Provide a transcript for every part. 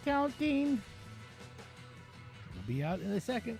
counting. I'll be out in a second.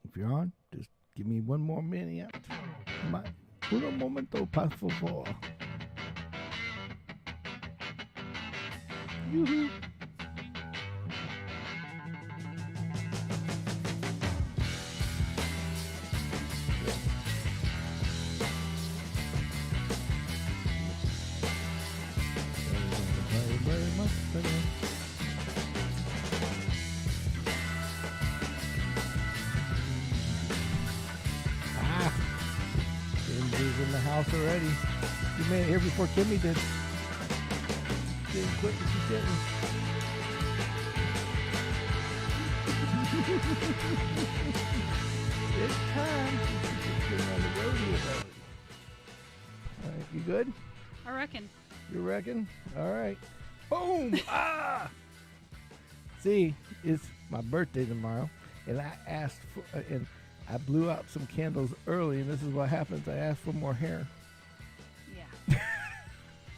If you're on, just give me one more minute. Un momento, por favor. Yoo-hoo. In the house already. You made it here before Kimmy did. Didn't quit what she didn't. It's time. She's on the rodeo belly. All right, you good? I reckon. You reckon? All right. Boom! Ah! See, it's my birthday tomorrow, and I asked for, and I blew out some candles early, and this is what happens. I asked for more hair. Yeah.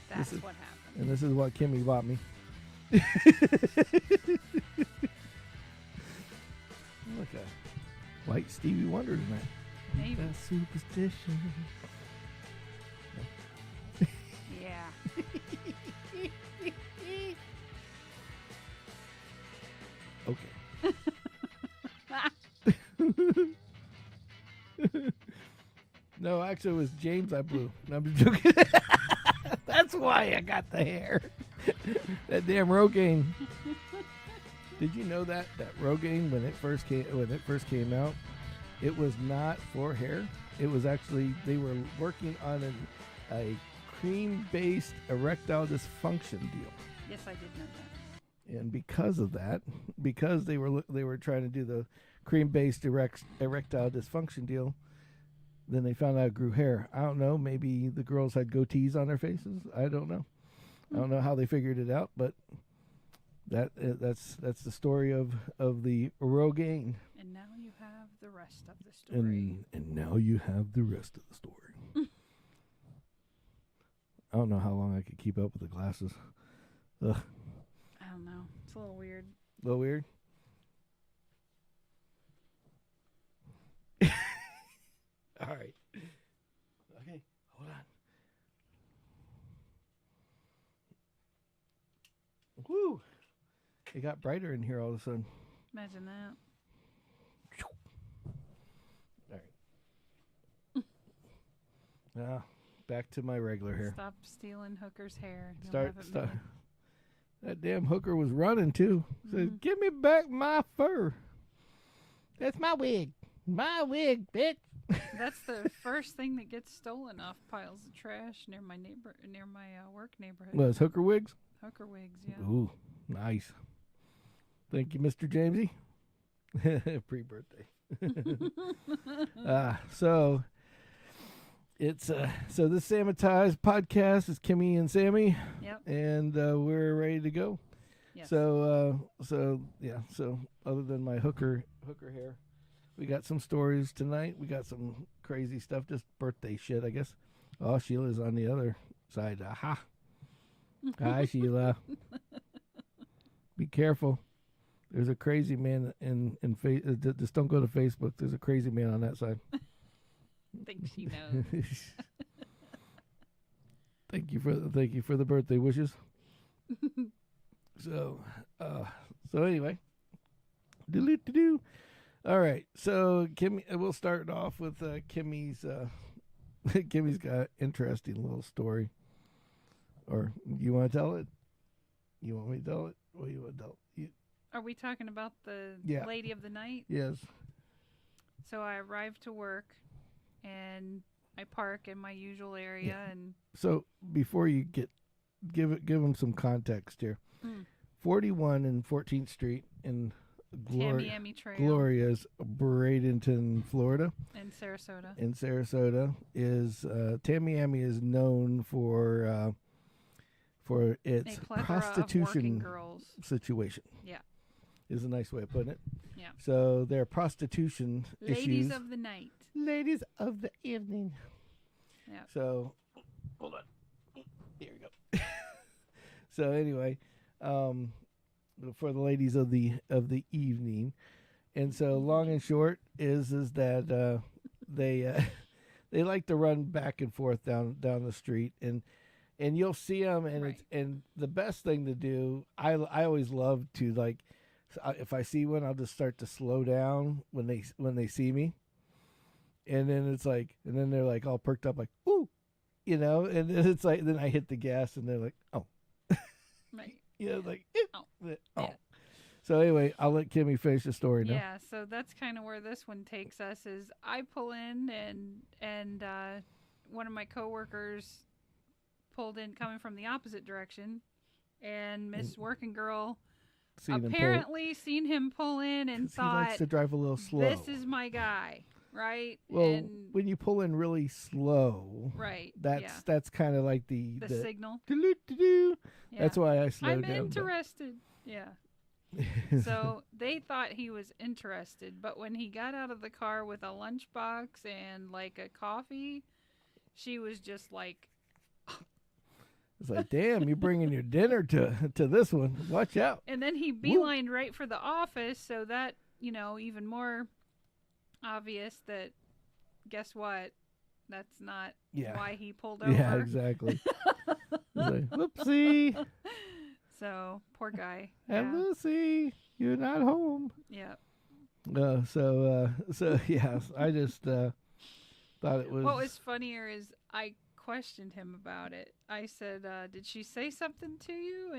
That's what happened. And this is what Kimmy bought me. Look at white Stevie Wonder tonight. Maybe. That superstition. Yeah. Okay. No, actually, it was James I blew. No, I'm just joking. That's why I got the hair. That damn Rogaine. Did you know that Rogaine, when it first came out, it was not for hair. It was actually, they were working on a cream-based erectile dysfunction deal. Yes, I did know that. And because of that, because they were trying to do the cream-based erectile dysfunction deal, then they found out it grew hair. I don't know. Maybe the girls had goatees on their faces. I don't know. I don't know how they figured it out, but that's the story of the Rogaine. And now you have the rest of the story. And now you have the rest of the story. I don't know how long I could keep up with the glasses. Ugh. I don't know. It's a little weird. A little weird? All right. Okay, hold on. Woo! It got brighter in here all of a sudden. Imagine that. All right. Now, back to my regular hair. Stop stealing Hooker's hair. You'll Start. have it made. That damn hooker was running too. Said, "Give me back my fur. That's my wig. My wig, bitch." That's the first thing that gets stolen off piles of trash near my work neighborhood. Was hooker wigs? Hooker wigs, yeah. Ooh, nice. Thank you, Mr. Jamesy. Pre-birthday. So it's so this Sammitized podcast is Kimmy and Sammy. Yep. And we're ready to go. Yes. So other than my hooker hair, we got some stories tonight. We got some crazy stuff, just birthday shit, I guess. Oh, Sheila's on the other side. Aha. Hi, Sheila. Be careful. There's a crazy man in just don't go to Facebook. There's a crazy man on that side. Thinks she knows. Thank you for the birthday wishes. So anyway, do. All right. So Kimmy, we'll start off with Kimmy's. Kimmy's got an interesting little story. Or you want to tell it? You want me to tell it? What do you want to tell? Are we talking about the lady of the night? Yes. So I arrived to work, and I park in my usual area, and so before you give them some context here. 41 and 14th Street in Gloria's Bradenton, Florida. In Sarasota. In Sarasota is Tamiami is known for its prostitution situation. Yeah. Is a nice way of putting it. Yeah. So their prostitution Ladies issues. of the night. Ladies of the evening. Yeah. So, hold on. Here we go. So anyway, for the ladies of the evening, and so long and short is that they like to run back and forth down the street, and you'll see them, and and the best thing to do. I always love to, like, if I see one, I'll just start to slow down when they see me, and then it's like, and then they're like all perked up, like, ooh, and then it's like, then I hit the gas, and they're like, oh, right, like, oh. Yeah. So anyway, I'll let Kimmy finish the story now. Yeah, so that's kind of where this one takes us. Is I pull in, and one of my coworkers pulled in coming from the opposite direction, and Miss Working Girl apparently seen him pull in and thought, he likes to drive a little slow. This is my guy, right? Well, and when you pull in really slow, right? That's kind of like the signal. Yeah. That's why I slowed down. I'm interested. Yeah. So they thought he was interested, but when he got out of the car with a lunchbox and like a coffee, she was just like, it's like, damn, you're bringing your dinner to this one. Watch out. And then he beelined right for the office, so that, even more obvious that, guess what? That's not why he pulled over. Yeah, exactly. Like, whoopsie. So, poor guy. And Lucy, you're not home. Yeah. So yeah, I just thought it was. What was funnier is I questioned him about it. I said, "Did she say something to you?"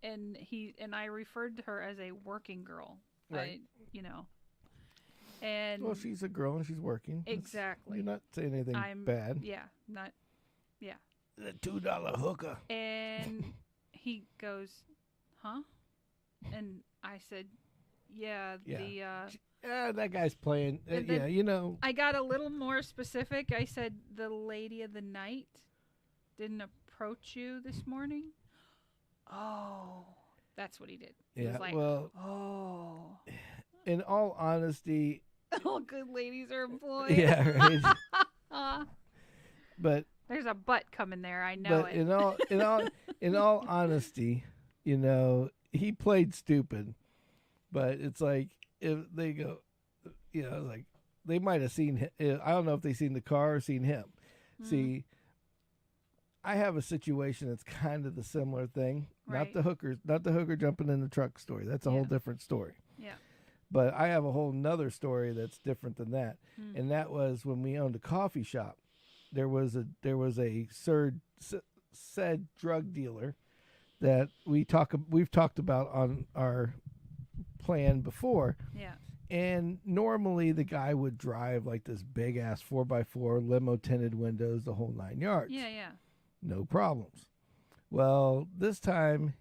And I referred to her as a working girl. Right. And well, she's a girl and she's working. Exactly. You're not saying anything bad. Yeah. Not. Yeah. The $2 hooker. And he goes, "Huh?" And I said, "Yeah, that guy's playing. I got a little more specific. I said, "The lady of the night didn't approach you this morning?" Oh, that's what he did. He was like, "Oh." In all honesty, all good ladies are employed. Yeah, right. But there's a butt coming there. I know it. In all honesty, he played stupid. But it's like, if they go, like, they might have seen him. I don't know if they seen the car or seen him. See, I have a situation that's kind of the similar thing. not Right. the hookers, not the hooker jumping in the truck story. That's a whole different story. Yeah. But I have a whole nother story that's different than that, and that was when we owned a coffee shop. There was a said drug dealer that we've talked about on our plan before. Yeah. And normally the guy would drive like this big ass 4x4 limo tinted windows, the whole 9 yards. Yeah. Yeah. No problems. Well, this time,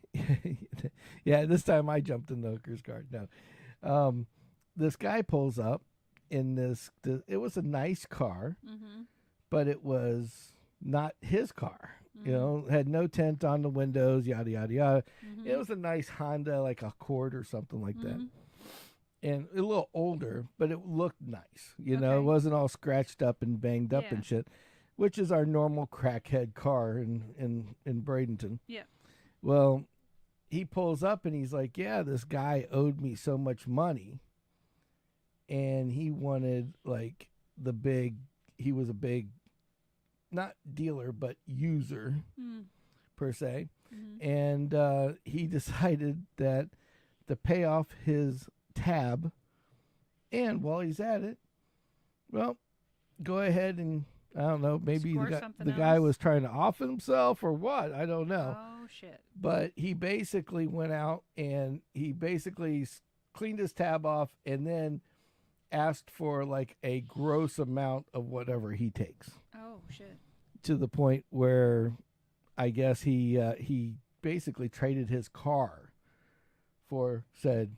this time I jumped in the hooker's cart. No, this guy pulls up in this. It was a nice car, but it was not his car. You know, had no tint on the windows, yada yada yada. It was a nice Honda, like Accord or something like that, and a little older, but it looked nice. You know, it wasn't all scratched up and banged up and shit, which is our normal crackhead car in Bradenton. Yeah. Well, he pulls up and he's like, "Yeah, this guy owed me so much money," and he wanted like the big. He was a big, not dealer, but user per se. And he decided that to pay off his tab, and while he's at it, well, go ahead and, I don't know, maybe the guy was trying to off himself or what, I don't know. Oh, shit. But he basically went out and he basically cleaned his tab off and then asked for like a gross amount of whatever he takes. Oh, shit. To the point where I guess he basically traded his car for said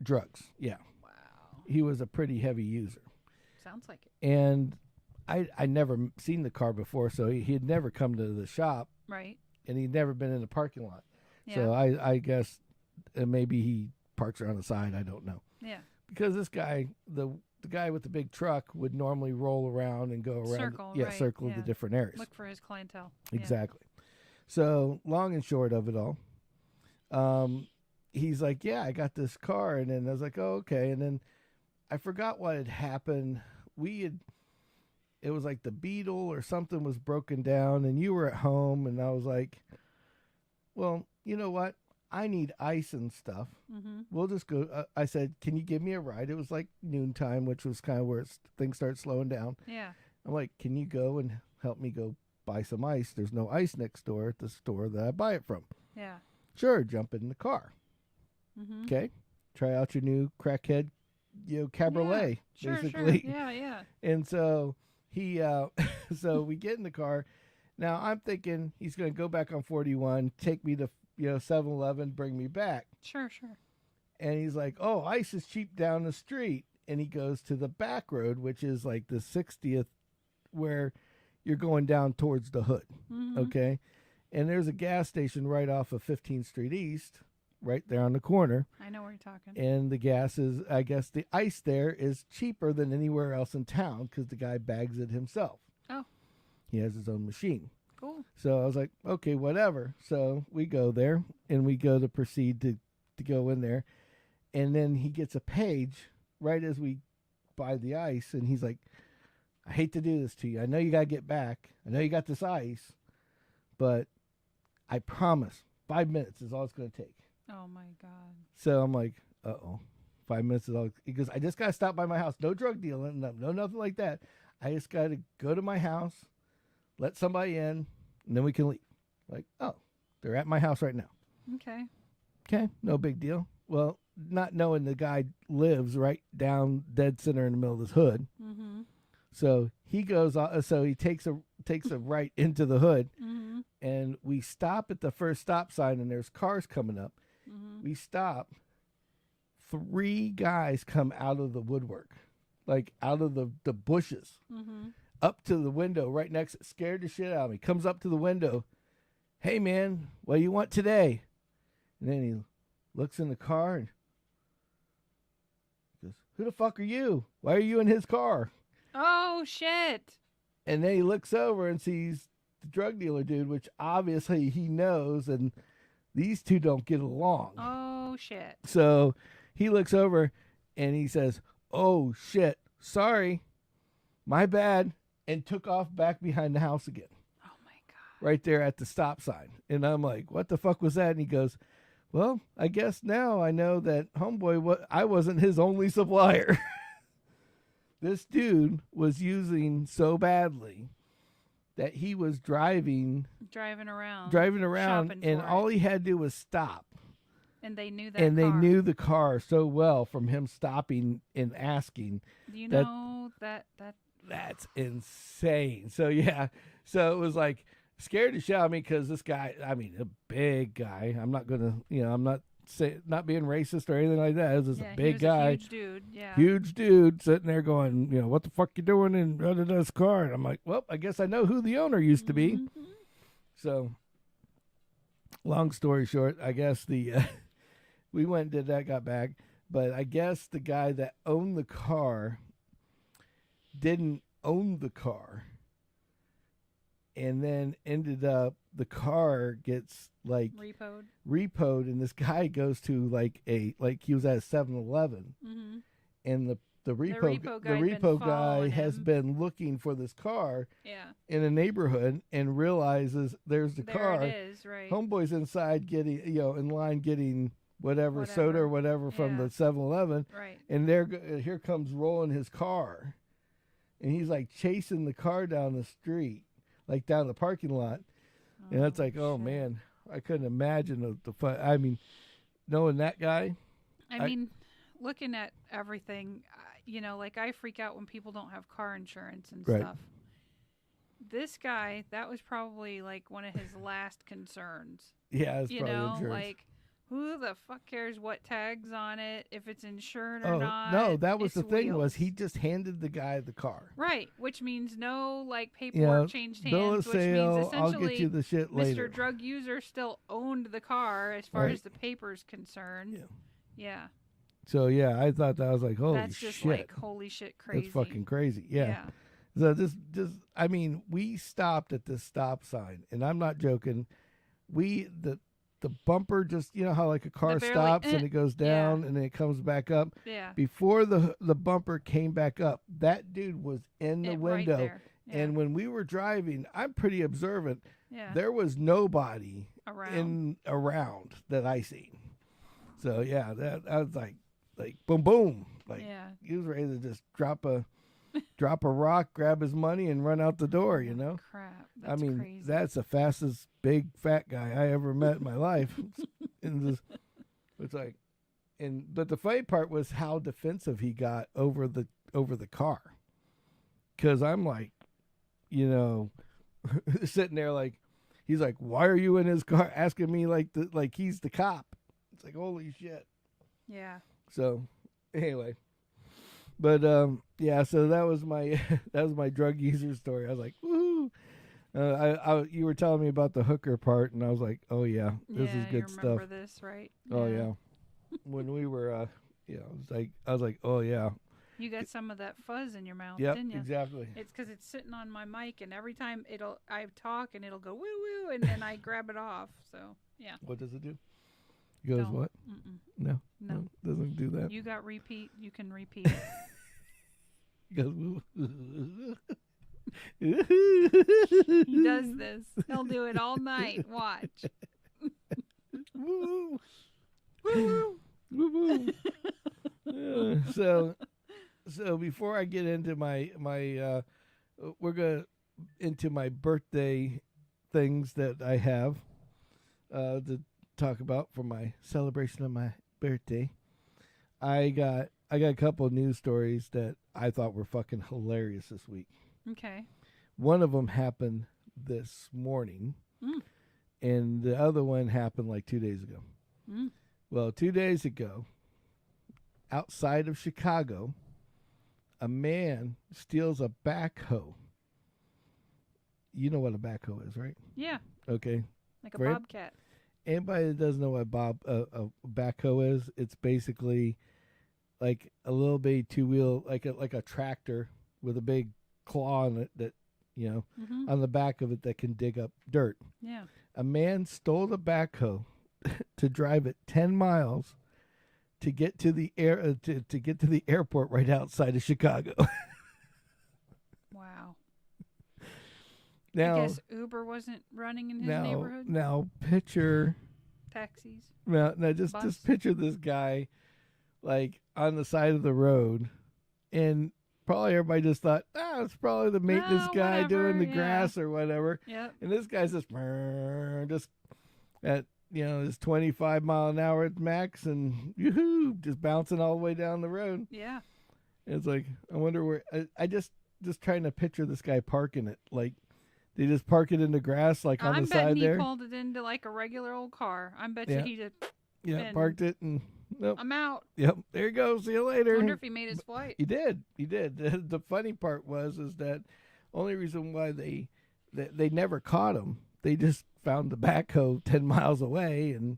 drugs. Yeah. Wow. He was a pretty heavy user. Sounds like it. And I never seen the car before, so he had never come to the shop. Right. And he'd never been in the parking lot. Yeah. So I guess maybe he parks around the side. I don't know. Yeah. Because this guy, the guy with the big truck, would normally roll around and go around. Circle, circle right, the different areas. Look for his clientele. Exactly. So long and short of it all, he's like, "Yeah, I got this car," and then I was like, "Oh, okay." And then I forgot what had happened. It was like the Beetle or something was broken down, and you were at home, and I was like, "Well, you know what? I need ice and stuff. We'll just go." I said, "Can you give me a ride?" It was like noontime, which was kind of where things start slowing down. Yeah. I'm like, "Can you go and help me go buy some ice? There's no ice next door at the store that I buy it from." Yeah. Sure, jump in the car. Okay, try out your new crackhead, cabriolet, basically. Sure. Yeah, yeah. And so he, so we get in the car. Now I'm thinking he's going to go back on 41, take me to 7-Eleven, bring me back. Sure. And he's like, "Oh, ice is cheap down the street." And he goes to the back road, which is like the 60th, where you're going down towards the hood. Okay. And there's a gas station right off of 15th Street East, right there on the corner. I know where you're talking. And the gas is, I guess the ice there is cheaper than anywhere else in town because the guy bags it himself. Oh. He has his own machine. Cool. So I was like, okay, whatever. So we go there and we go to proceed to go in there. And then he gets a page right as we buy the ice. And he's like, "I hate to do this to you. I know you got to get back. I know you got this ice, but I promise 5 minutes is all it's going to take." Oh, my God. So I'm like, uh-oh, 5 minutes is all. He goes, "I just got to stop by my house. No drug dealing, no nothing like that. I just got to go to my house, let somebody in, and then we can leave." Like, oh, they're at my house right now. Okay. Okay, no big deal. Well, not knowing the guy lives right down dead center in the middle of this hood. So he goes, so he takes a right into the hood, and we stop at the first stop sign, and there's cars coming up. We stop. 3 guys come out of the woodwork, like out of the bushes, up to the window right next. Scared the shit out of me. Comes up to the window. "Hey man, what do you want today?" And then he looks in the car and goes, "Who the fuck are you? Why are you in his car?" Oh, shit. And then he looks over and sees the drug dealer dude, which obviously he knows, and these two don't get along. Oh, shit. So he looks over and he says, "Oh, shit, sorry, my bad," and took off back behind the house again. Oh, my God. right there at the stop sign. And I'm like, what the fuck was that? And he goes, well, I guess now I know that homeboy, I wasn't his only supplier. This dude was using so badly that he was driving around, and all he had to do was stop. And they knew that and car. They knew the car so well from him stopping and asking. Do you know that that's insane. So yeah, so it was like scared to shout me because this guy, I mean, a big guy. I'm not gonna, I'm not not being racist or anything like that. It was just a big guy, huge dude, huge dude sitting there going, what the fuck you doing in this car? And I'm like, well, I guess I know who the owner used to be. Mm-hmm. So, long story short, I guess we went and did that, got back, but I guess the guy that owned the car didn't own the car, and then ended up the car gets like repoed, and this guy goes to like he was at a 7-Eleven, mm-hmm. and the repo guy has been looking for this car in a neighborhood and realizes there's the car. It is, right. Homeboy's inside getting in line getting whatever soda or whatever from the 7-Eleven, right? And here comes rolling his car, and he's like chasing the car down the street, like down the parking lot. And it's like, oh man, I couldn't imagine the fun. I mean, knowing that guy. I mean, looking at everything, like I freak out when people don't have car insurance and stuff. This guy, that was probably like one of his last concerns. Yeah, it's probably insurance. Like, who the fuck cares what tags on it, if it's insured or not? No, that was the thing, was he just handed the guy the car. Right, which means no paperwork changed hands, bill of which sale, means essentially I'll get you the shit later. Mr. Drug User still owned the car as far as the paper's concerned. Yeah. So yeah, I thought that was like, holy shit. That's just like holy shit crazy. That's fucking crazy. Yeah. So I mean, we stopped at this stop sign, and I'm not joking. The bumper just, how like a car stops and it goes down and then it comes back up. Yeah. Before the bumper came back up, that dude was in the window. Right there. Yeah. And when we were driving, I'm pretty observant. Yeah. There was nobody around that I seen. So yeah, that I was like boom boom. Like he was ready to just drop a rock, grab his money, and run out the door, Crap. That's crazy. That's the fastest big fat guy I ever met in my life. It's like, but the funny part was how defensive he got over the car. Because I'm like, sitting there like, he's like, why are you in his car? Asking me like he's the cop. It's like, holy shit. Yeah. So anyway. But so that was my drug user story. I was like, woohoo! You were telling me about the hooker part, and I was like, oh yeah, this is good stuff. Remember this, right? Oh yeah. When we were, I was like, oh yeah. You got some of that fuzz in your mouth, yep, didn't you? Exactly. It's because it's sitting on my mic, and every time I talk, and it'll go woo woo, and then I grab it off. So yeah. What does it do? It goes what? No. No, doesn't do that. You got repeat. You can repeat it. He does this. He'll do it all night. Watch. Woo. Woo. Woo. So before I get into my we're going into my birthday things that I have to talk about for my celebration of my birthday. I got a couple of news stories that I thought were fucking hilarious this week. Okay. One of them happened this morning, and the other one happened like 2 days ago. Well, 2 days ago, outside of Chicago, a man steals a backhoe. You know what a backhoe is, right? Yeah. Okay. Like a bobcat. Anybody that doesn't know what a backhoe is, it's basically like a little bitty two-wheel, like a tractor with a big claw on it that, on the back of it that can dig up dirt. Yeah. A man stole the backhoe to drive it 10 miles to get to the to get to the airport right outside of Chicago. Wow. Now, I guess Uber wasn't running in his neighborhood. Now picture. Taxis. Now just picture this guy, like on the side of the road, and probably everybody just thought, it's probably the maintenance guy doing the grass or whatever. Yep. And this guy's just at his 25 mile an hour at max, and yoo-hoo, just bouncing all the way down the road. Yeah. And it's like, I wonder where. I just trying to picture this guy parking it. Like, they just park it in the grass, like on the side there. I'm betting he pulled it into like a regular old car. I bet you he just parked it and. Nope. I'm out. Yep, there you go. See you later. I wonder if he made his flight. He did. The funny part is that only reason why they never caught him. They just found the backhoe 10 miles away, and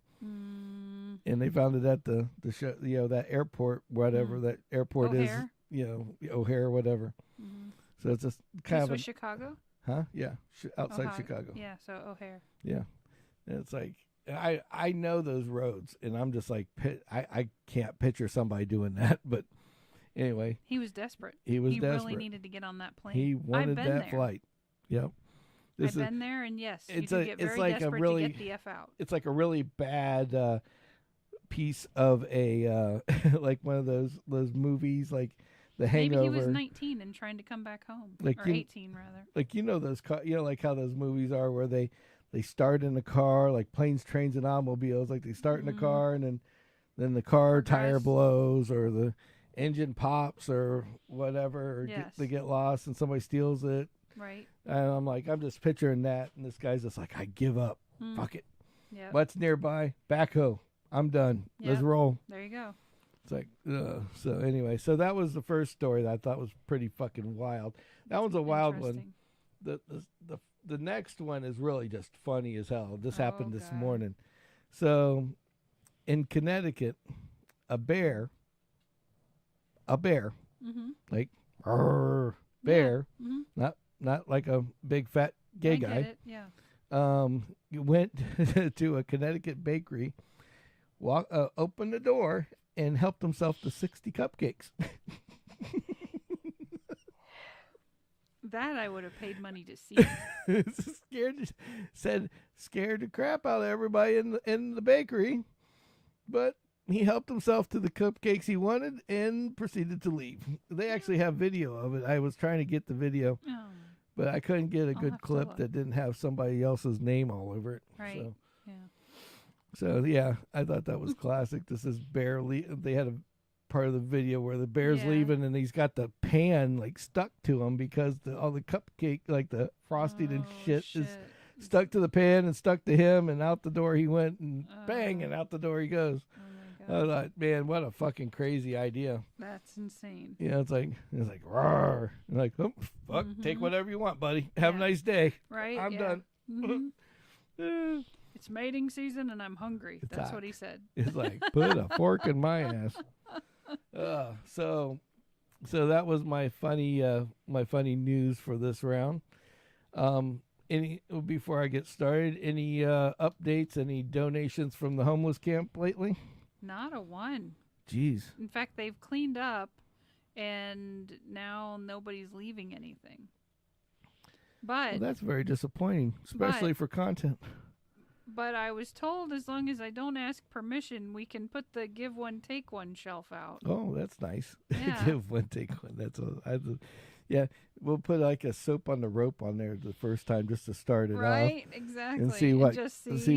they found it at the that airport, whatever that airport O'Hare? is, O'Hare, whatever. Mm-hmm. So it's just kind of Chicago. Huh? Yeah, outside Ohio. Chicago. Yeah, so O'Hare. Yeah, and it's like. I know those roads, and I'm just like, I can't picture somebody doing that. But anyway. He was desperate. He really needed to get on that plane. He wanted that flight. Yep. I've been there, and yes, you do get very like desperate to get the F out. It's like a really bad piece of a, like one of those movies, like The Hangover. Maybe he was 19 and trying to come back home. Or 18, rather. Like, those, like how those movies are where they start in the car, like Planes, Trains, and Automobiles. Like they start in the car, and then the car tire blows, or the engine pops, or whatever. Or they get lost, and somebody steals it. Right. And I'm just picturing that, and this guy's just like, I give up. Fuck it. Yep. What's nearby? Backhoe. I'm done. Yep. Let's roll. There you go. It's like, so anyway, so that was the first story that I thought was pretty fucking wild. That one's a wild one. The next one is really just funny as hell. This happened this morning. So, in Connecticut, a bear, like bear, not like a big fat gay guy. Get it. Yeah. Went to a Connecticut bakery, opened the door, and helped himself to 60 cupcakes. That I would have paid money to see. Scared the crap out of everybody in the bakery, but he helped himself to the cupcakes he wanted and proceeded to leave. They actually have video of it. I was trying to get the video, but I couldn't get a good clip that didn't have somebody else's name all over it. Right. So. Yeah. So yeah, I thought that was classic. This is bear. They had a part of the video where the bear's leaving, and he's got the pan like stuck to him because all the cupcake, like the frosting and shit, is stuck to the pan and stuck to him. And out the door he went, and bang, and out the door he goes. I thought, man, what a fucking crazy idea. That's insane. Yeah, it's like roar. I'm like, oh, fuck, take whatever you want, buddy. Have a nice day. Right. I'm done. Mm-hmm. It's mating season, and I'm hungry. That's what he said. It's like, put a fork in my ass. So that was my funny news for this round. Before I get started, any updates, any donations from the homeless camp lately? Not a one. Jeez. In fact, they've cleaned up, and now nobody's leaving anything. But that's very disappointing, especially for content. But I was told as long as I don't ask permission, we can put the give one, take one shelf out. Oh, that's nice. Yeah. Give one, take one. Yeah, we'll put like a soap on the rope on there the first time just to start it off. Right, exactly. And see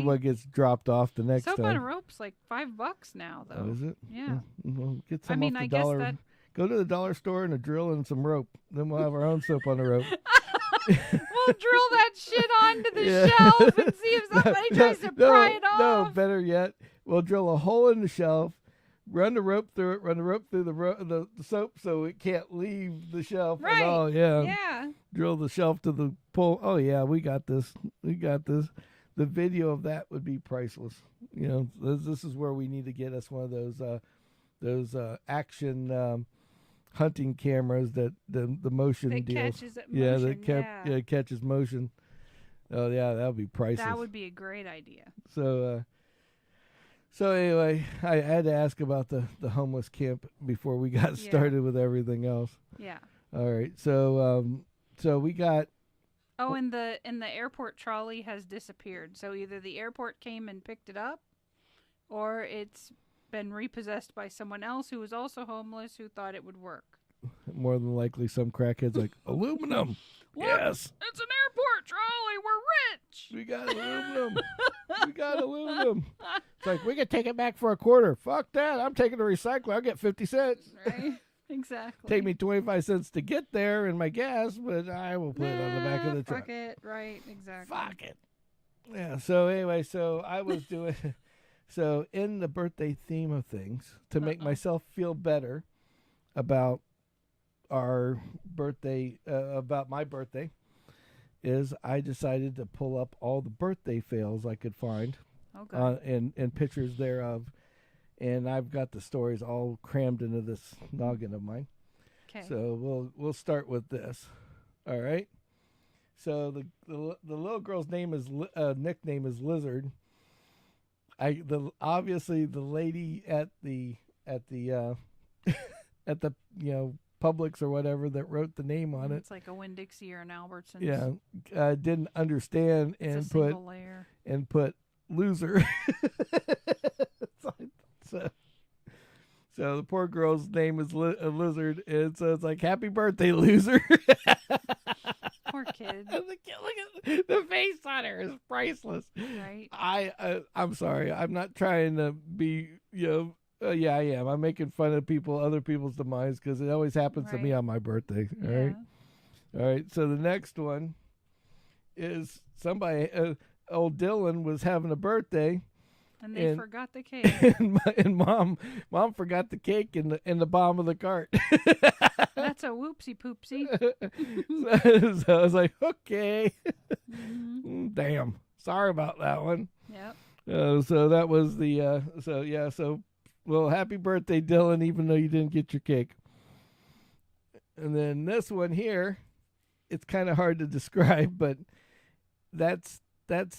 what gets dropped off the next time. Soap on a rope's like $5 now, though. Oh, is it? Yeah. Well, get some off the dollar. Go to the dollar store and a drill and some rope. Then we'll have our own soap on the rope. We'll drill that shit onto the shelf and see if somebody tries to pry it off. No, better yet, we'll drill a hole in the shelf, run the rope through it, run the rope through the soap so it can't leave the shelf right. at all. Yeah. Yeah. Drill the shelf to the pole. Oh, yeah, we got this. The video of that would be priceless. This is where we need to get us one of those action hunting cameras that the motion that deals. Catches it motion. That catches motion. Oh yeah, that would be priceless. That would be a great idea. So anyway, I had to ask about the homeless camp before we got started with everything else. Yeah. All right. So we got Oh, and the airport trolley has disappeared. So either the airport came and picked it up, or it's been repossessed by someone else who was also homeless who thought it would work. More than likely, some crackhead's like, aluminum. Look, Yes. it's an airport trolley. We're rich. We got aluminum. We got aluminum. It's like, we could take it back for a quarter. Fuck that. I'm taking the recycler. I'll get 50 cents. Right? Exactly. Take me 25 cents to get there and my gas, but I will put it on the back of the truck. Fuck it. Right. Exactly. Fuck it. Yeah. So anyway, so I was doing, so in the birthday theme of things, to make myself feel better about our birthday, about my birthday, is I decided to pull up all the birthday fails I could find, and pictures thereof, and I've got the stories all crammed into this noggin of mine. Okay. So we'll start with this. All right. So the little girl's name is nickname is Lizard. Obviously the lady at the at the Publix or whatever that wrote the name on it. It's like a Winn-Dixie or an Albertsons. Yeah, didn't understand and put loser. So the poor girl's name is Lizard, and so it's like, happy birthday, loser. Poor kid. Look at the face on her is priceless. Right. I'm sorry. I'm not trying to be, yeah, I am. I'm making fun of other people's demise, because it always happens to me on my birthday. All right. All right. So the next one is somebody, old Dylan was having a birthday. And they forgot the cake. And mom forgot the cake in the bottom of the cart. That's a whoopsie poopsie. So I was like, okay. Mm-hmm. Damn. Sorry about that one. Yep. So that was the well, happy birthday, Dylan, even though you didn't get your cake. And then this one here, it's kind of hard to describe, but that's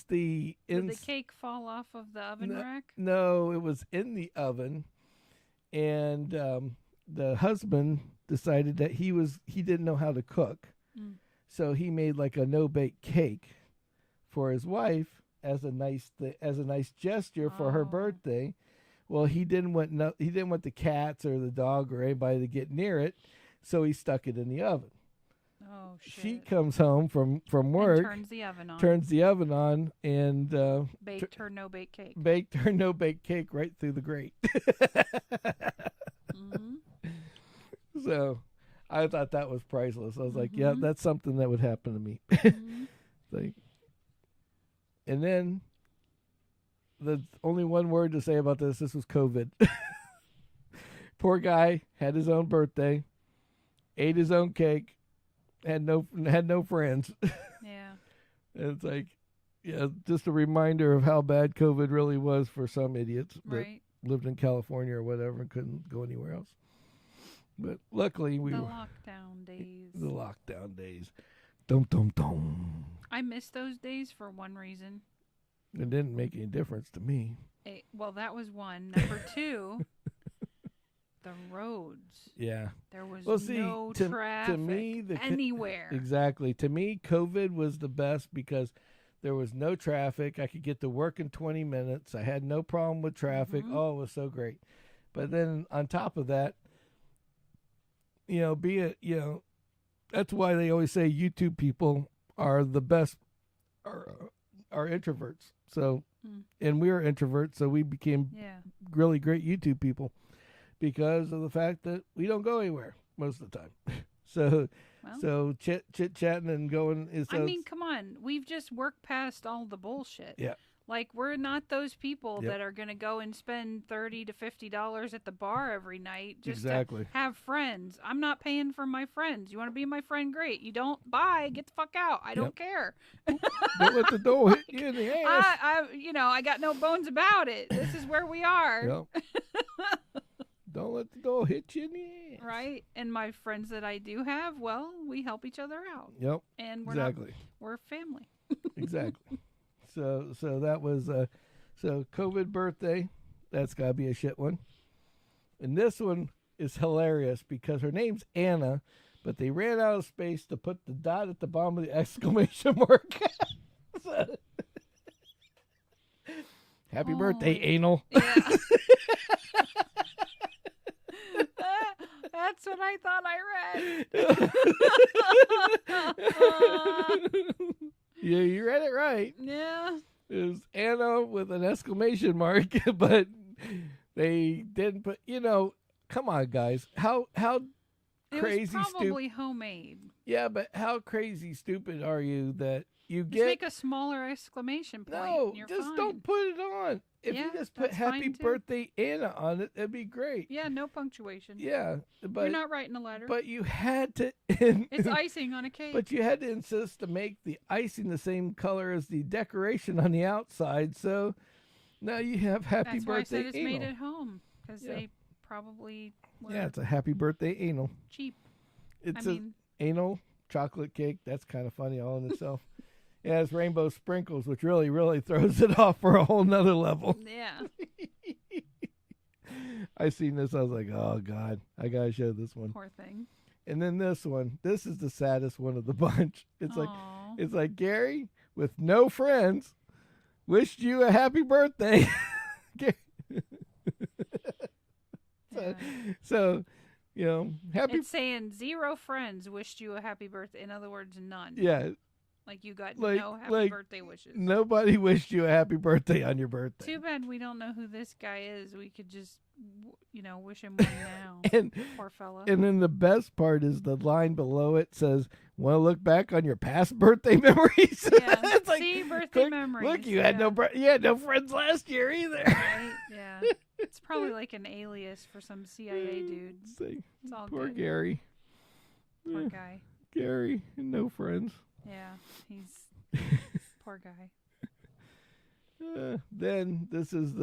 the... Did the cake fall off of the oven rack? No, it was in the oven. And the husband decided that he didn't know how to cook. Mm. So he made like a no-bake cake for his wife as a nice gesture for her birthday. Well, he didn't want the cats or the dog or anybody to get near it, so he stuck it in the oven. Oh shit! She comes home from work, and turns the oven on, and baked her no bake cake. Baked her no bake cake right through the grate. Mm-hmm. So, I thought that was priceless. I was like, yeah, that's something that would happen to me. Like, and then the only one word to say about this was COVID. Poor guy had his own birthday, ate his own cake, had no friends. Yeah. And it's like, yeah, just a reminder of how bad COVID really was for some idiots that lived in California or whatever and couldn't go anywhere else. But luckily the lockdown days. The lockdown days. Dum dum dum. I miss those days for one reason. It didn't make any difference to me. Well, that was one. Number two, the roads. Yeah. There was no traffic to me, anywhere. Exactly. To me, COVID was the best because there was no traffic. I could get to work in 20 minutes. I had no problem with traffic. Oh, it was so great. But then on top of that, that's why they always say YouTube people are the best, are introverts. So, and we were introverts, so we became really great YouTube people because of the fact that we don't go anywhere most of the time. So chit chatting and going. I mean, come on, we've just worked past all the bullshit. Yeah. Like, we're not those people that are going to go and spend $30 to $50 at the bar every night just to have friends. I'm not paying for my friends. You want to be my friend? Great. You don't? Bye. Get the fuck out. I don't care. Don't let the door hit you in the ass. I got no bones about it. This is where we are. Yep. Don't let the door hit you in the ass. Right. And my friends that I do have, well, we help each other out. Yep. And we're family. Exactly. So that was so COVID birthday. That's gotta be a shit one. And this one is hilarious because her name's Anna, but they ran out of space to put the dot at the bottom of the exclamation mark. So, happy birthday, anal. Yeah. That's what I thought I read. Yeah, you read it right. Yeah. It was Anna with an exclamation mark, but they didn't put, come on, guys. How crazy It was stupid. probably homemade. Yeah, but how crazy stupid are you that you Just get. make a smaller exclamation point. No, and you're just fine. don't put it on. If Yeah, you just put that's happy fine, too. birthday Anna on it, that'd be great. Yeah, no punctuation. Yeah, but You're not writing a letter. but you had to. It's icing on a cake. But you had to insist to make the icing the same color as the decoration on the outside. So now you have happy That's why I birthday said it's anal. made at home because Yeah. they probably were Yeah, it's a happy birthday anal. cheap. It's I a mean, anal chocolate cake. That's kind of funny all in itself. It has rainbow sprinkles, which really, really throws it off for a whole nother level. yeah. I seen this. I was like, oh, God, I got to show this one. Poor thing. And then this one. This is the saddest one of the bunch. It's Aw. like Gary with no friends wished you a happy birthday. Yeah. So, happy. It's saying 0 friends wished you a happy birthday. In other words, none. Yeah, Like you got Like- no happy like birthday wishes. nobody wished you a happy birthday on your birthday. Too bad we don't know who this guy is. We could just, wish him one now. And Poor fella. and then the best part is the line below it says, "Want to look back on your past birthday memories?" Yeah. It's like, See, birthday look, memories. Look, you had no friends last year either. Right? Yeah. It's probably like an alias for some CIA dude. Say, It's all poor good. Gary. Poor Yeah, guy. Gary, no friends. Yeah. He's poor guy. Then this is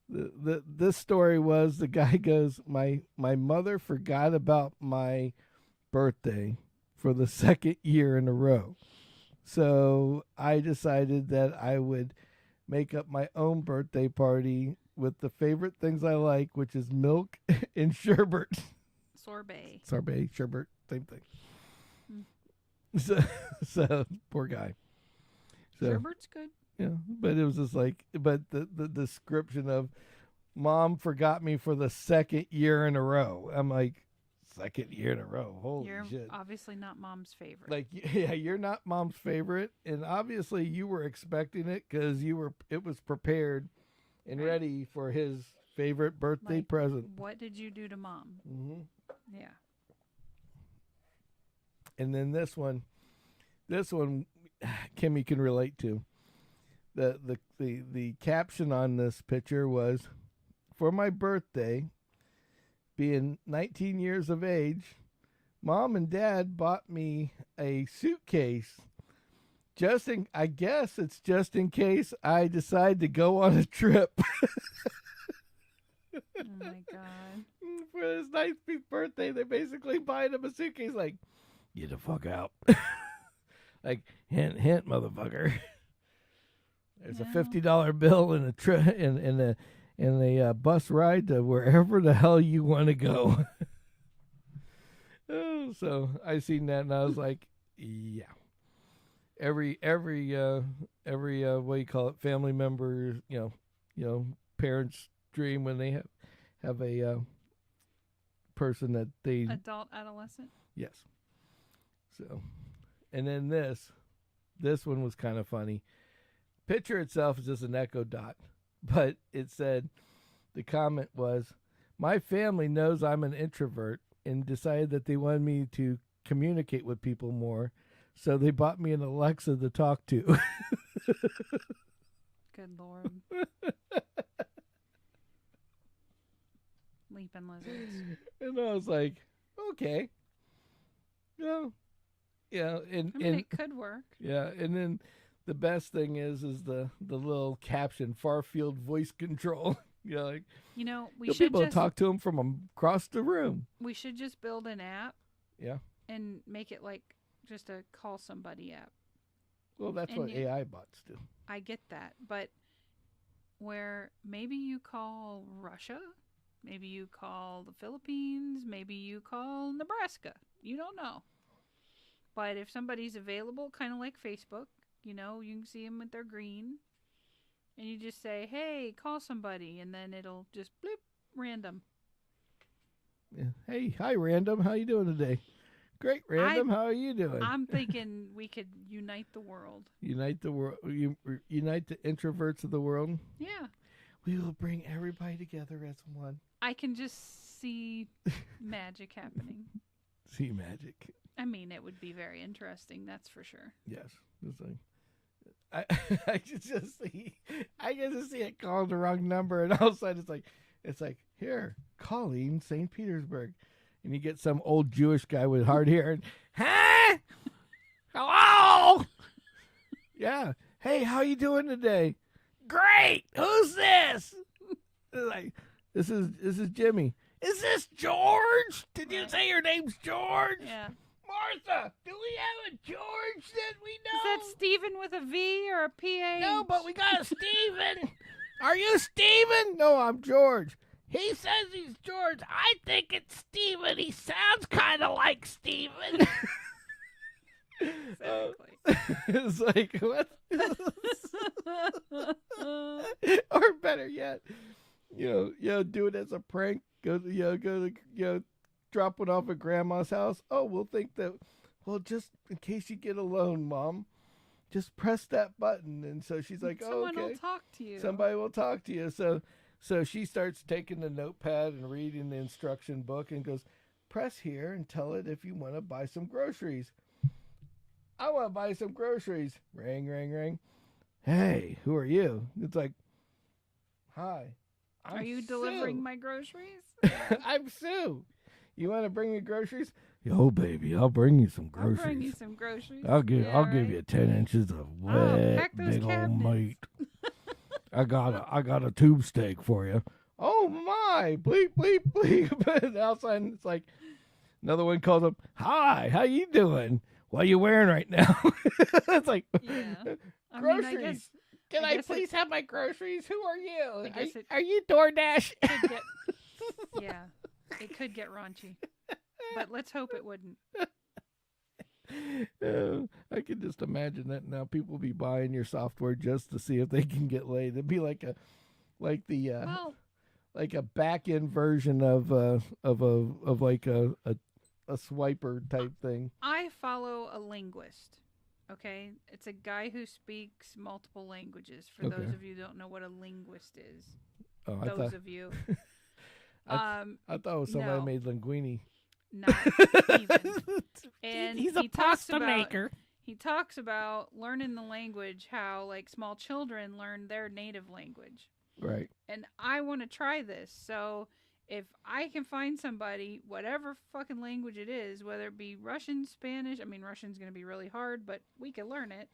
this story was the guy goes, my mother forgot about my birthday for the second year in a row. So I decided that I would make up my own birthday party with the favorite things I like, which is milk and sherbet. Sorbet. Sorbet, sherbet, same thing. Mm. So poor guy. So, Sherbert's good. yeah, but it was just like, but the description of mom forgot me for the second year in a row. I'm like, second year in a row. Holy You're shit. obviously not mom's favorite. Like, yeah, you're not mom's favorite. And obviously you were expecting it because it was prepared and Right. ready for his favorite birthday Like, present. What did you do to mom? Hmm. Yeah. And then this one, Kimmy can relate to. The caption on this picture was, "For my birthday, being 19 years of age, Mom and Dad bought me a suitcase. I guess it's just in case I decide to go on a trip." Oh my god. For his 19th birthday, they basically buying him a suitcase. Like, get the fuck out. Like, hint, hint, motherfucker. There's a No. $50 bill and a bus ride to wherever the hell you want to go. Oh, so I seen that and I was like, yeah. Every what do you call it? Family member, parents' dream when they have a person that they Adult, adolescent. yes. So, and then this one was kind of funny. Picture itself is just an echo dot, but it said, the comment was, "My family knows I'm an introvert and decided that they wanted me to communicate with people more, so they bought me an Alexa to talk to." Good lord. Leaping lizards. And I was like, okay. Yeah, and I mean, it could work. yeah, and then the best thing is the little caption, far field voice control. Like, We you'll be should able to just talk to him from across the room. we should just build an app Yeah. and make it like just a call somebody app. Well, that's And what AI bots do. I get that, but where maybe you call Russia, maybe you call the Philippines, maybe you call Nebraska, You don't know. But if somebody's available, kind of like Facebook, you can see them with their green. And you just say, hey, call somebody. And then it'll just bloop, random. Yeah. Hey, hi, Random. How you doing today? Great, Random. How are you doing? I'm thinking we could unite the world. Unite the world. Unite the introverts of the world. Yeah. We will bring everybody together as one. I can just see magic happening. See magic. I mean, it would be very interesting. That's for sure. Yes. It's like, I can just see it calling the wrong number, and all of a sudden it's like here, calling St. Petersburg, and you get some old Jewish guy with hard hair, and huh? Hello? Yeah. Hey, how you doing today? Great. Who's this? Like, this is Jimmy. Is this George? Did you say your name's George? Yeah. Martha, do we have a George that we know? Is that Steven with a V or a PH? No, but we got a Steven. Are you Steven? No, I'm George. He says he's George. I think it's Steven. He sounds kind of like Steven. Exactly. It's like, what? Or better yet, do it as a prank. Go drop one off at Grandma's house. Oh, we'll think that, just in case you get alone, Mom, just press that button. And so she's like, Someone okay. will talk to you. Somebody will talk to you. So she starts taking the notepad and reading the instruction book and goes, press here and tell it if you want to buy some groceries. I want to buy some groceries. Ring, ring, ring. Hey, who are you? It's like, hi. Are you delivering my groceries? I'm Sue. You want to bring me groceries? Yo, baby, I'll bring you some groceries. I'll bring you some groceries. I'll give you 10 inches of wet, big old meat. I got a tube steak for you. Oh my! Bleep bleep bleep. And outside, it's like another one calls up. Hi, how you doing? What are you wearing right now? It's like, yeah. Groceries. Can I please have my groceries? Who are you? Are you DoorDash? Yeah, it could get raunchy, but let's hope it wouldn't. I can just imagine that now. People be buying your software just to see if they can get laid. It'd be like a back end version of a swiper type thing. I follow a linguist. Okay, it's a guy who speaks multiple languages. For those of you who don't know what a linguist is, of you, I thought it was somebody made linguine. Not even. And he's a pasta maker. He talks about learning the language, how like small children learn their native language. Right. And I want to try this. So if I can find somebody, whatever fucking language it is, whether it be Russian, Spanish, I mean, Russian's going to be really hard, but we can learn it.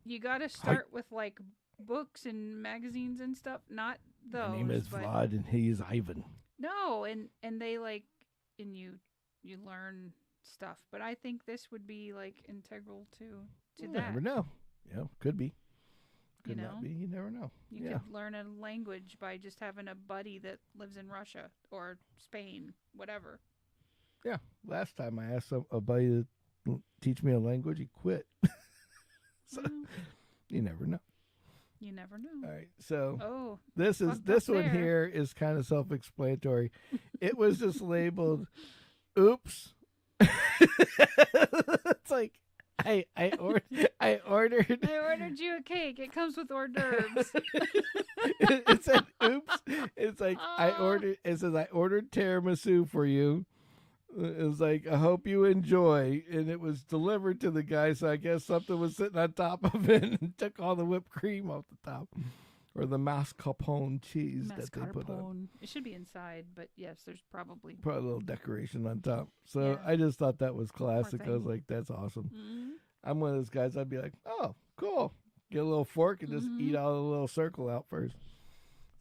You got to start with like books and magazines and stuff. Not those. My name is Vlad and he is Ivan. No, and they like, and you learn stuff. But I think this would be like integral to that. You never know. Yeah, could be. Could you know? not be. You never know. You could learn a language by just having a buddy that lives in Russia or Spain, whatever. Yeah. Last time I asked a buddy to teach me a language, he quit. So you never know. You never know. All right. So this there. one here is kind of self-explanatory. It was just labeled oops. It's like I ordered you a cake. It comes with hors d'oeuvres. It said oops. It's like it says I ordered tiramisu for you. It was like, I hope you enjoy. And it was delivered to the guy, so I guess something was sitting on top of it and took all the whipped cream off the top. Or the mascarpone cheese that they put on. It should be inside, but yes, there's probably a little decoration on top. So yeah. I just thought that was classic. I was like, that's awesome. Mm-hmm. I'm one of those guys, I'd be like, oh, cool. Get a little fork and just eat out of the little circle out first.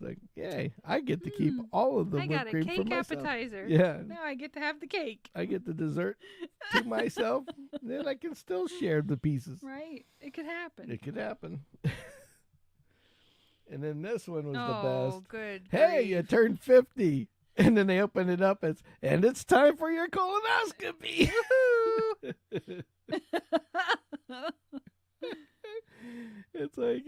It's like, yay, I get to keep all of the whipped cream for myself. I got a cake appetizer. Yeah. Now I get to have the cake. I get the dessert to myself. Then I can still share the pieces. Right. It could happen. It could happen. And then this one was the best. Oh, good. Hey, grief. you turned 50. And then they open it up and it's time for your colonoscopy. It's like,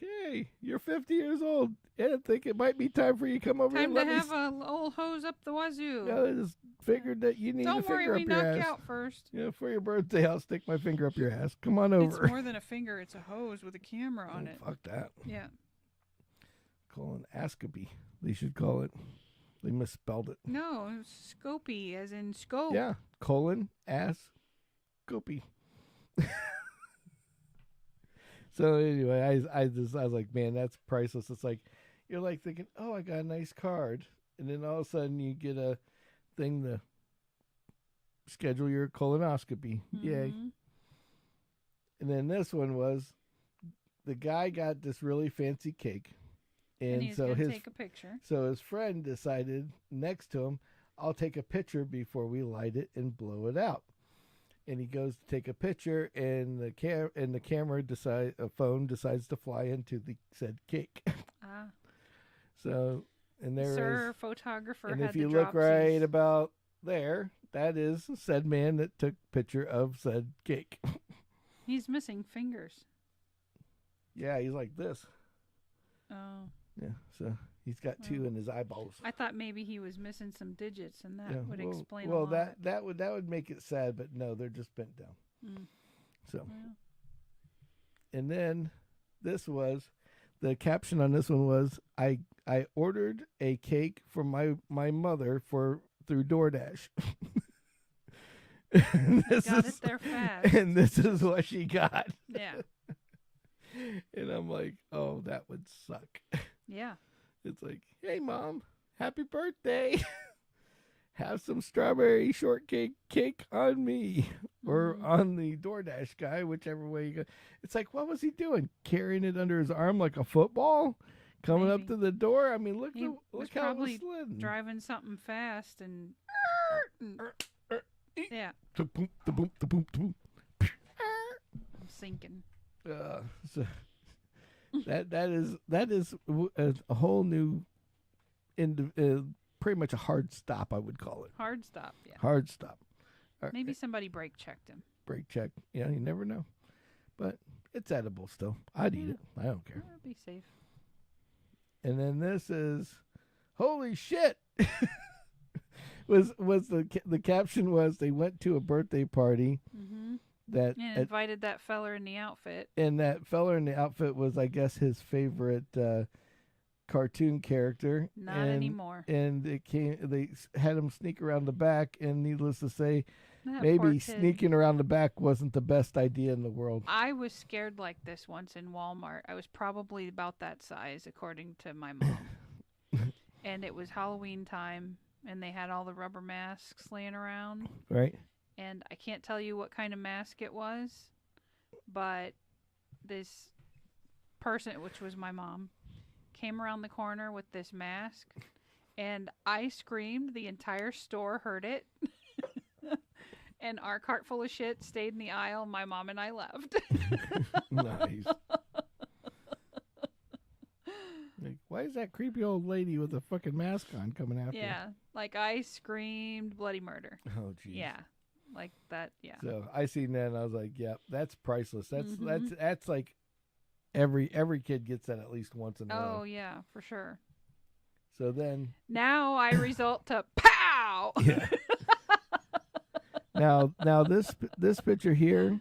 hey, you're 50 years old. Yeah, I think it might be time for you to come over here. Time to have a old hose up the wazoo. Yeah, I just figured that you need a Don't worry, finger we up your knock you ass. out first. Yeah, for your birthday, I'll stick my finger up your ass. Come on over. It's more than a finger. It's a hose with a camera on it. Fuck that. Yeah. Colonoscopy. They should call it. They misspelled it. No, scopy, as in scope. Yeah, colon, ass, scopy. So anyway, I was like, man, that's priceless. It's like, you're like thinking, oh, I got a nice card. And then all of a sudden you get a thing to schedule your colonoscopy. Mm-hmm. Yay. And then this one was, the guy got this really fancy cake. And he's so going to take a picture. So his friend decided next to him, I'll take a picture before we light it and blow it out. And he goes to take a picture, and the phone decides to fly into the said cake. Ah. So, and there Sir, is, photographer and had if you the look right dropsies. about there, that is said man that took picture of said cake. He's missing fingers. Yeah, he's like this. Oh. Yeah, so he's got two in his eyeballs. I thought maybe he was missing some digits, and that would explain a well, lot. that would make it sad, but no, they're just bent down. So, and then this was the caption on this one was I ordered a cake for my mother through DoorDash. Got it there fast. And this is what she got. Yeah. And I'm like, oh, that would suck. Yeah. It's like, hey, Mom, happy birthday. Have some strawberry shortcake cake on me or on the DoorDash guy, whichever way you go. It's like, what was he doing? Carrying it under his arm like a football? Coming up to the door? I mean, look how it was sliding. Driving something fast and yeah. I'm I'm sinking. So that is a whole new, pretty much a hard stop, I would call it. Hard stop, yeah. Hard stop. Maybe somebody brake checked him. Brake check. Yeah, you never know. But it's edible still. I'd eat it. I don't care. Be safe. And then this is, holy shit. was the caption was they went to a birthday party that and invited that feller in the outfit. And that feller in the outfit was, I guess, his favorite cartoon character. Not anymore. And they had him sneak around the back, and needless to say, That maybe sneaking around the back wasn't the best idea in the world. I was scared like this once in Walmart. I was probably about that size, according to my mom. And it was Halloween time, and they had all the rubber masks laying around. Right. And I can't tell you what kind of mask it was, but this person, which was my mom, came around the corner with this mask, and I screamed. The entire store heard it. And our cart full of shit stayed in the aisle. My mom and I left. Nice. Like, why is that creepy old lady with a fucking mask on coming after? Yeah, like I screamed bloody murder. Oh, geez. Yeah, like that. Yeah. So I seen that and I was like, "Yeah, that's priceless. That's like every kid gets that at least once in a while." Oh yeah, for sure. So then now I result to pow. Yeah. Now this picture here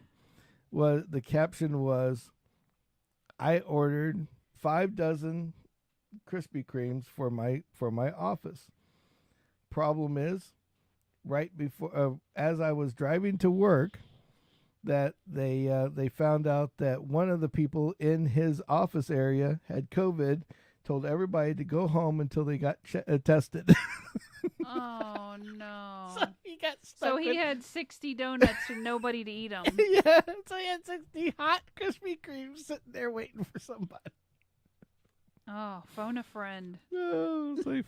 was the caption was, I ordered 5 dozen Krispy Kremes for my office. Problem is, right before as I was driving to work, that they found out that one of the people in his office area had COVID. Told everybody to go home until they got tested. Oh no! So he got stuck. So he had 60 donuts and nobody to eat them. Yeah, so he had 60 hot Krispy Kremes sitting there waiting for somebody. Oh, phone a friend. Oh, it's like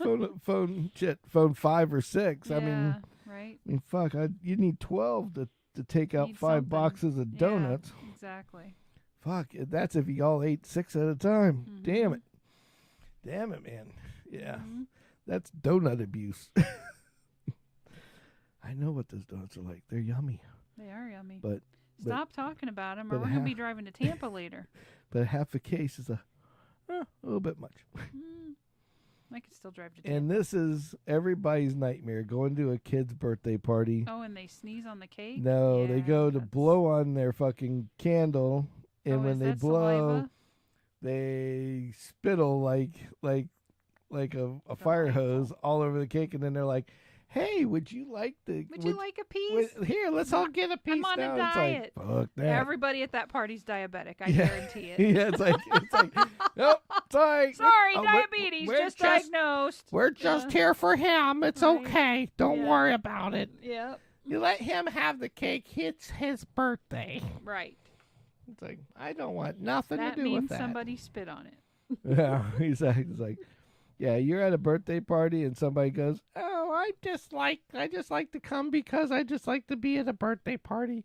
phone 5 or 6. Yeah, I mean, right? I mean, fuck, you need 12 to take out 5 something. boxes of donuts. Yeah, exactly. Fuck, that's if you all ate 6 at a time. Damn it, man. Yeah, That's donut abuse. I know what those donuts are like. They're yummy. They are yummy. But Stop talking about them, or but we're going to be driving to Tampa later. But half a case is a little bit much. I could still drive to Tampa. And this is everybody's nightmare, going to a kid's birthday party. Oh, and they sneeze on the cake? No, Yeah, they go to blow on their fucking candle, and when is they that blow, saliva? they spittle like a fire hose all over the cake, and then they're like, "Hey, would you like you like a piece? Here, let's all get a piece." I'm on now. a diet. It's like, fuck that. Everybody at that party's diabetic. I guarantee it. Yeah, it's like, nope, sorry. Sorry, Oh, diabetes we're just diagnosed. We're just here for him. It's Right. okay. Don't Yeah. worry about it. Yep. You let him have the cake. It's his birthday. Right. It's like, I don't want nothing That to do means with that. somebody spit on it. Yeah, he's like, yeah, you're at a birthday party and somebody goes, "Oh, I just like to come because I just like to be at a birthday party."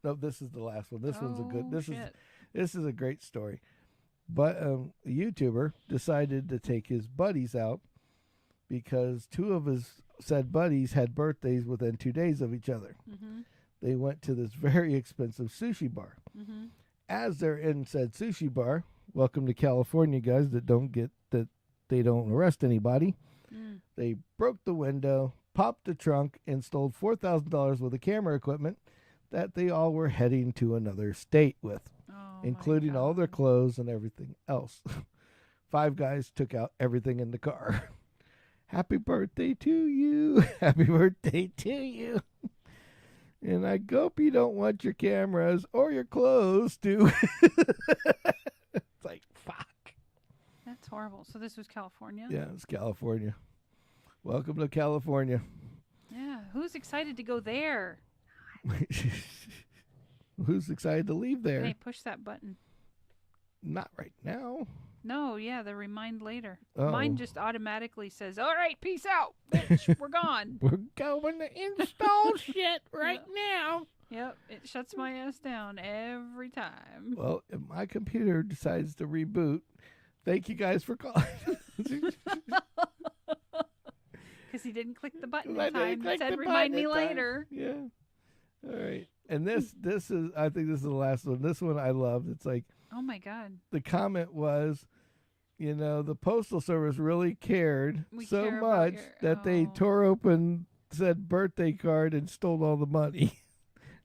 No, this is the last one. This one's a good. This is a great story. But a YouTuber decided to take his buddies out because two of his said buddies had birthdays within 2 days of each other. Mm-hmm. They went to this very expensive sushi bar. Mm-hmm. As they're in said sushi bar, welcome to California, guys, that they don't arrest anybody. They broke the window, popped the trunk, and stole $4,000 worth of camera equipment that they all were heading to another state with, including all their clothes and everything else. 5 guys took out everything in the car. Happy birthday to you. Happy birthday to you. And I hope you don't want your cameras or your clothes to. It's like, fuck. That's horrible. So this was California? Yeah, it's California. Welcome to California. Yeah. Who's excited to go there? Who's excited to leave there? Hey, push that button. Not right now. No, yeah, the remind later. Oh. Mine just automatically says, "All right, peace out, bitch. We're gone." We're going to install shit right now. Yep, it shuts my ass down every time. Well, if my computer decides to reboot, thank you guys for calling. Because he didn't click the button I in didn't time. click It said, the "Remind button me in time." later." Yeah. All right. And this is, I think this is the last one. This one I loved. It's like, Oh my God. the comment was, the Postal Service really cared We so care about much your- that they oh. tore open said birthday card and stole all the money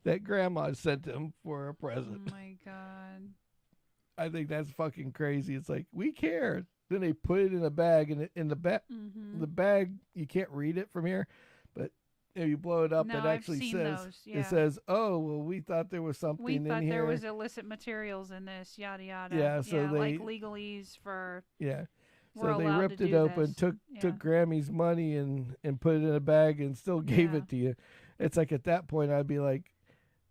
that Grandma sent him for a Oh present. my God. I think that's fucking crazy. It's like, we care. Then they put it in a bag, and in the Mm-hmm. the bag, you can't read it from here, but if you blow it up, No, it I've actually seen says, those, yeah. it says, "Oh, well, we thought there was something We in thought here." there was illicit materials in this, yada yada. Yeah, so like they- legalese for. Yeah. We're So they allowed ripped to it do open, this. took Yeah. Grammy's money and put it in a bag and still gave Yeah. it to you. It's like, at that point I'd be like,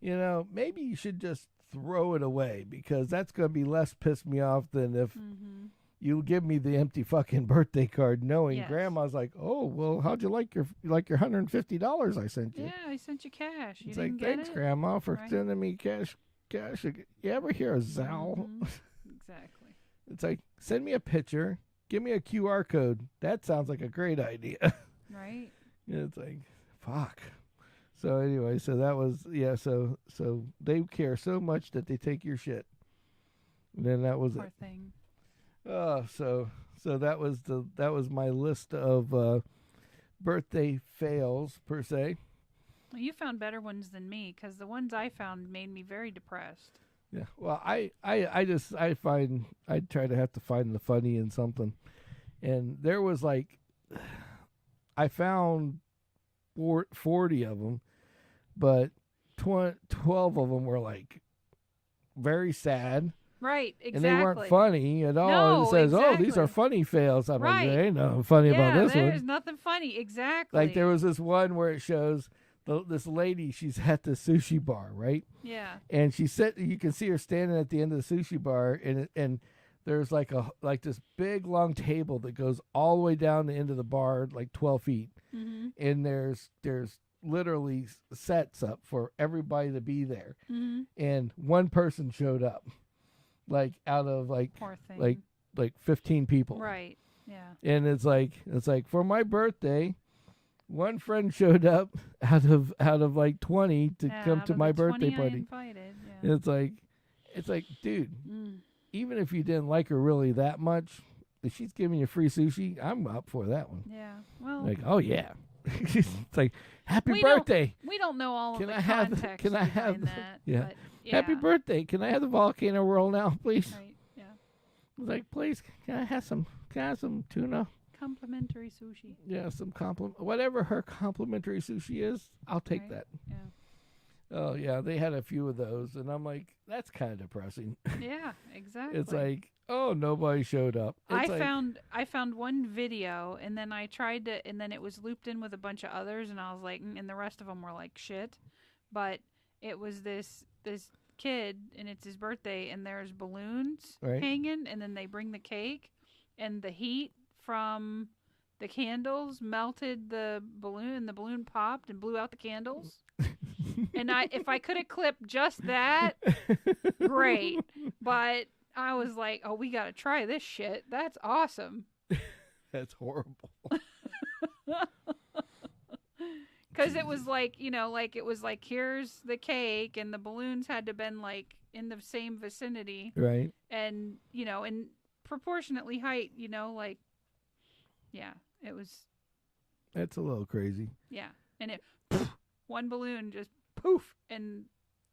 maybe you should just throw it away, because that's going to be less piss me off than if Mm-hmm. you give me the empty fucking birthday card knowing Yes. Grandma's like, "Oh, well, how'd you like your $150 I sent you?" Yeah, I sent you cash. You It's didn't like, get "Thanks, it? Grandma, for Right. sending me cash. You ever hear of Zelle?" Mhm. Exactly. It's like, send me a picture, give me a QR code. That sounds like a great idea. Right. It's like, fuck. So anyway, so that was, yeah. So they care so much that they take your shit. And then that was Poor it. thing. So that was my list of birthday fails per se. Well, you found better ones than me, because the ones I found made me very depressed. Yeah. Well, I try to have to find the funny in something, and there was like, I found 40 of them, but 12 of them were like very sad. Right, exactly. And they weren't funny at all. No, It says, "Oh, these exactly. are funny fails." I'm Right. like, there ain't nothing funny about this there's one. nothing funny. Exactly. Like, there was this one where it shows this lady, she's at the sushi bar, right? Yeah. And you can see her standing at the end of the sushi bar, and there's like this big long table that goes all the way down the end of the bar, like 12 feet. Mm-hmm. And there's literally sets up for everybody to be there, Mm-hmm. and one person showed up, like out of Poor thing. like 15 people. Right. Yeah. And it's like for my birthday, one friend showed up out of like 20 to Yeah, come out to of my the 20 birthday I party. invited, yeah. And it's like, dude, Mm. even if you didn't like her really that much, if she's giving you free sushi, I'm up for that one. Yeah. Well, Like, oh yeah. It's like, happy We don't- birthday. we don't know all Can of I the have context can I behind have that. yeah. But yeah. Happy birthday. Can I have the volcano roll now, please? Right. Yeah. Like, please, can I have some tuna? Complimentary sushi. Yeah, some whatever her complimentary sushi is, I'll take Right. that. Yeah. Oh yeah, they had a few of those, and I'm like, that's kind of depressing. Yeah. Exactly. It's like, oh, nobody showed up. It's I found one video, and then I tried to, and then it was looped in with a bunch of others, and I was like, and the rest of them were like shit. But it was this kid, and it's his birthday, and there's balloons Right. hanging, and then they bring the cake, and the heat from the candles melted the balloon, and the balloon popped and blew out the candles. And if I could have clipped just that, great. But I was like, oh, we got to try this shit. That's awesome. That's horrible. Because it was like, it was like, here's the cake, and the balloons had to been like in the same vicinity, Right. and in proportionately height, like, yeah, it was, That's a little crazy. yeah, and it one balloon just poof, and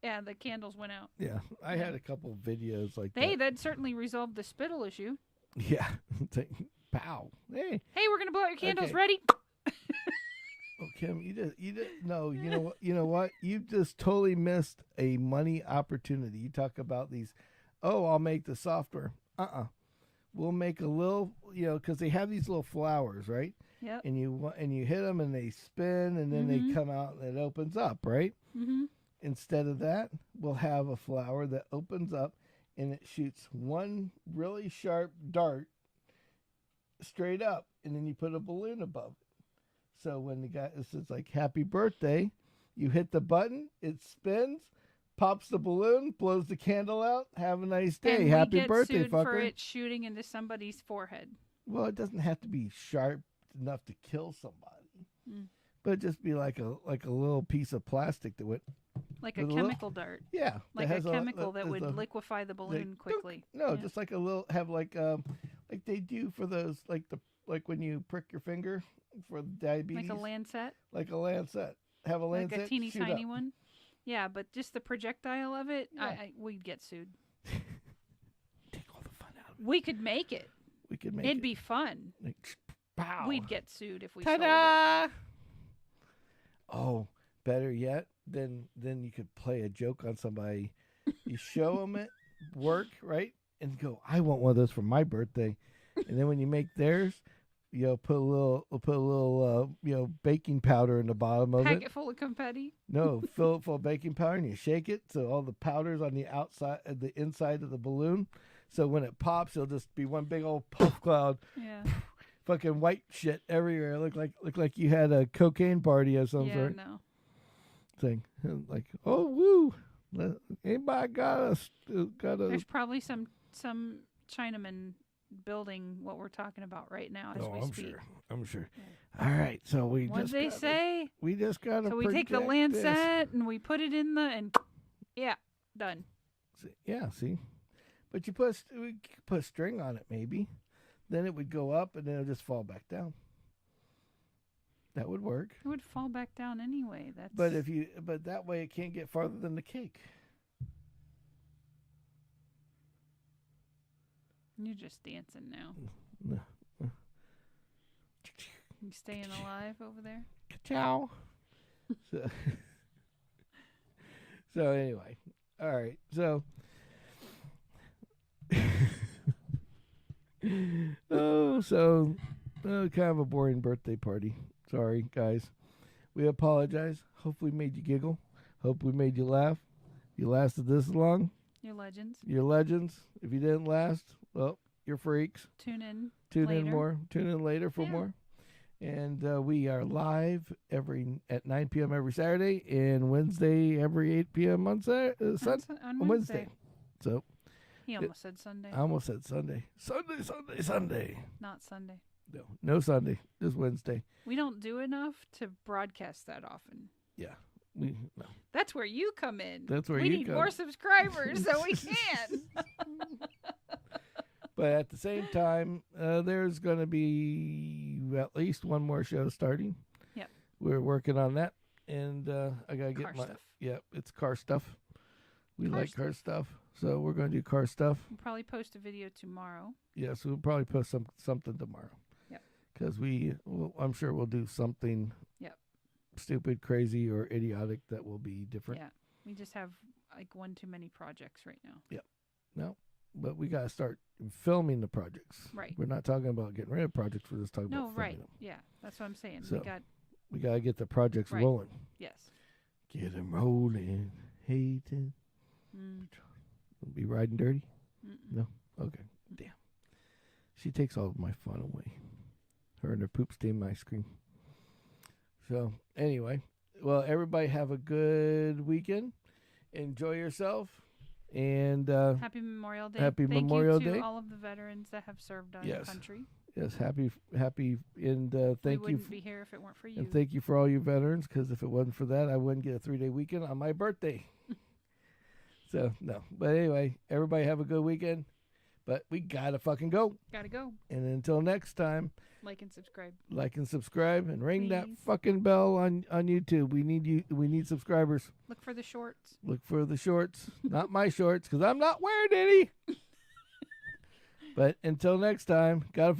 yeah, the candles went out. Yeah, I had a couple videos like Hey, that. that certainly resolved the spittle issue. Yeah. It's like, pow. Hey. Hey, we're gonna blow out your candles. Okay. Ready? Oh, Kim, you did no. You know what? You just totally missed a money opportunity. You talk about these. Oh, I'll make the software. We'll make a little. Because they have these little flowers, right? Yep. And you hit them and they spin and then they come out and it opens up, right? Mm-hmm. Instead of that, we'll have a flower that opens up and it shoots one really sharp dart straight up, and then you put a balloon above it. So when the guy says like "Happy Birthday," you hit the button, it spins, pops the balloon, blows the candle out. Have a nice day. And Happy we get birthday, sued fucker. for it shooting into somebody's forehead. Well, it doesn't have to be sharp enough to kill somebody, but just be like a little piece of plastic that went Like a chemical dart. Yeah, Like a chemical that would liquefy the balloon quickly. No, Yeah. just like a little like they do for those like when you prick your finger for diabetes. Like a lancet. Like a lancet. Have a lancet. Like a teeny shoot tiny up. one. Yeah, but just the projectile of it, Yeah. we'd get sued. Take all the fun out of it. We could make it. We could make It'd it. be fun. Like, pow. We'd get sued if we sold it. Ta-da! Oh, better yet, then you could play a joke on somebody. You show them it work, right? And go, I want one of those for my birthday. And then when you make theirs, put a little baking powder in the bottom of Pack it. it full of confetti. No, fill it full of baking powder and you shake it so all the powder's on the outside, the inside of the balloon. So when it pops, it'll just be one big old puff cloud. Yeah. Fucking white shit everywhere. Look like you had a cocaine party of some Yeah, sort. no. Thing. Like, oh woo! Anybody got a There's probably some Chinaman building what we're talking about right now as we speak. I'm sure. All right, so we What'd just they say? we just got to. So we take the lancet and we put it in and yeah, done. Yeah, see, but we put string on it maybe, then it would go up and then it'll just fall back down. That would work. It would fall back down anyway. But that way it can't get farther than the cake. You're just dancing now. You staying alive over there? Ciao. So anyway, all right. So kind of a boring birthday party. Sorry, guys. We apologize. Hope we made you giggle. Hope we made you laugh. You lasted this long. You're legends. You're legends. If you didn't last, well, you're freaks. Tune in. Tune later. in more. Tune in later for Yeah. more. And we are live at 9 p.m. every Saturday and Wednesday every 8 p.m. on On Wednesday. So he almost said Sunday. I almost said Sunday. Sunday. Not Sunday. No Sunday. Just Wednesday. We don't do enough to broadcast that often. Yeah. No. That's where you come in. That's where we you need come. more subscribers so we can. But at the same time, there's going to be at least one more show starting. Yep. We're working on that. And I got to get Car stuff. Yeah, it's car stuff. We Car like car stuff. stuff. So we're going to do car stuff. We'll probably post a video tomorrow. Yes, we'll probably post something tomorrow. Yep. Because I'm sure we'll do something stupid, crazy, or idiotic that will be different. Yeah. We just have like one too many projects right now. No, but we got to start filming the projects. Right. We're not talking about getting rid of projects. We're just talking No, about filming right. them. Yeah, that's what I'm saying. So, we got to get the projects Right. rolling. yes. Get them rolling. Hating. Be riding dirty? Mm-mm. No? Okay. Damn. She takes all of my fun away. Her and her poop stained ice cream. So, anyway. Well, everybody have a good weekend. Enjoy yourself. And Happy Memorial Day. Happy Thank Memorial you to Day. all of the veterans that have served our Yes. country. yes, happy, and We thank you. wouldn't be here if it weren't for you. And thank you for all you veterans, because if it wasn't for that, I wouldn't get a 3-day weekend on my birthday. So, no. But anyway, everybody have a good weekend. But we got to fucking go. Gotta go. And until next time, Like and subscribe. like and subscribe and ring that Please. fucking bell on YouTube. We need subscribers. Look for the shorts. Look for the shorts. Not my shorts, because I'm not wearing any. But until next time, gotta